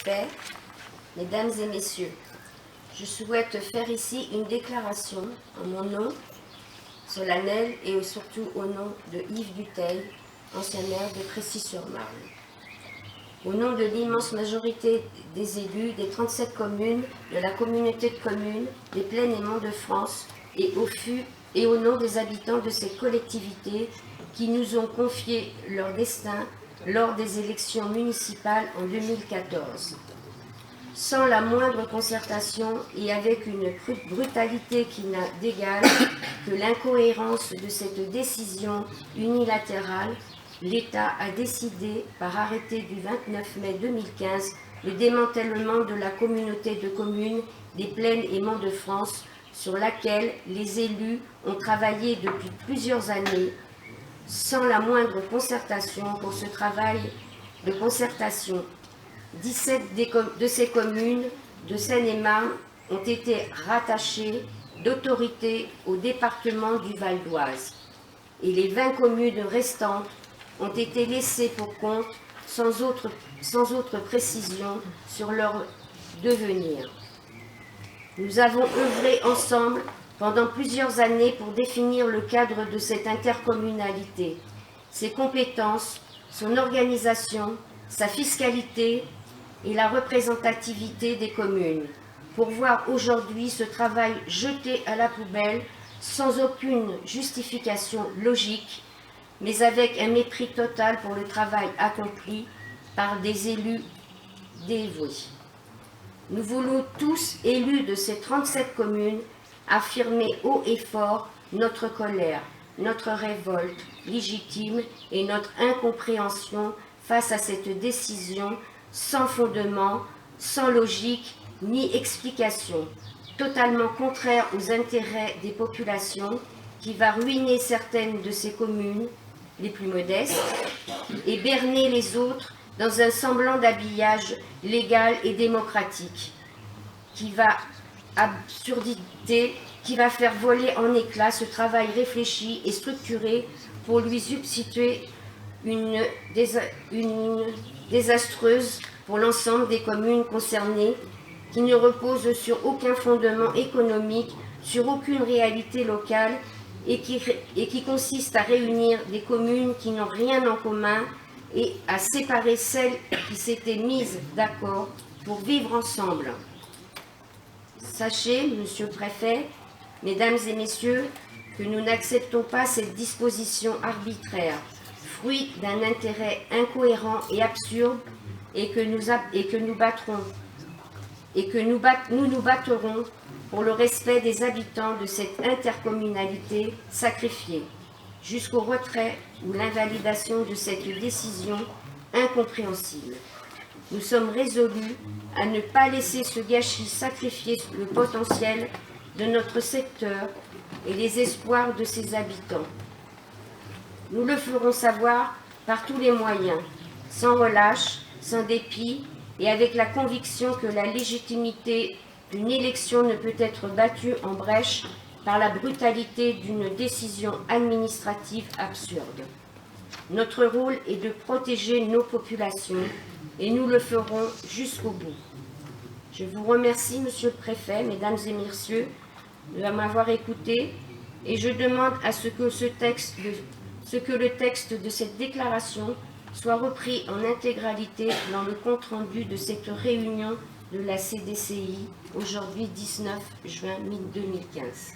Préfet, Mesdames et Messieurs, je souhaite faire ici une déclaration en mon nom solennel et surtout au nom de Yves Dutheil, ancien maire de Précy-sur-Marne. Au nom de l'immense majorité des élus des 37 communes, de la communauté de communes, des Plaines et Monts de France, et au nom des habitants de ces collectivités qui nous ont confié leur destin lors des élections municipales en 2014. Sans la moindre concertation et avec une brutalité qui n'a d'égal que l'incohérence de cette décision unilatérale, l'État a décidé, par arrêté du 29 mai 2015, le démantèlement de la communauté de communes des Plaines et Monts de France, sur laquelle les élus ont travaillé depuis plusieurs années, sans la moindre concertation. Pour ce travail de concertation, 17 de ces communes de Seine-et-Marne ont été rattachées d'autorité au département du Val d'Oise et les 20 communes restantes ont été laissées pour compte sans autre précision sur leur devenir. Nous avons œuvré ensemble pendant plusieurs années pour définir le cadre de cette intercommunalité, ses compétences, son organisation, sa fiscalité et la représentativité des communes, pour voir aujourd'hui ce travail jeté à la poubelle sans aucune justification logique, mais avec un mépris total pour le travail accompli par des élus dévoués. Nous voulons tous, élus de ces 37 communes, affirmer haut et fort notre colère, notre révolte légitime et notre incompréhension face à cette décision sans fondement, sans logique ni explication, totalement contraire aux intérêts des populations, qui va ruiner certaines de ces communes les plus modestes et berner les autres dans un semblant d'habillage légal et démocratique, qui va faire voler en éclats ce travail réfléchi et structuré pour lui substituer une désastreuse pour l'ensemble des communes concernées, qui ne repose sur aucun fondement économique, sur aucune réalité locale, et qui consiste à réunir des communes qui n'ont rien en commun et à séparer celles qui s'étaient mises d'accord pour vivre ensemble. Sachez, Monsieur le Préfet, Mesdames et Messieurs, que nous n'acceptons pas cette disposition arbitraire, fruit d'un intérêt incohérent et absurde, et que nous nous battrons pour le respect des habitants de cette intercommunalité sacrifiée, jusqu'au retrait ou l'invalidation de cette décision incompréhensible. Nous sommes résolus à ne pas laisser ce gâchis sacrifier le potentiel de notre secteur et les espoirs de ses habitants. Nous le ferons savoir par tous les moyens, sans relâche, sans dépit, et avec la conviction que la légitimité d'une élection ne peut être battue en brèche par la brutalité d'une décision administrative absurde. Notre rôle est de protéger nos populations et nous le ferons jusqu'au bout. Je vous remercie, Monsieur le Préfet, Mesdames et Messieurs, de m'avoir écouté, et je demande à ce que le texte de cette déclaration soit repris en intégralité dans le compte-rendu de cette réunion de la CDCI, aujourd'hui 19 juin 2015.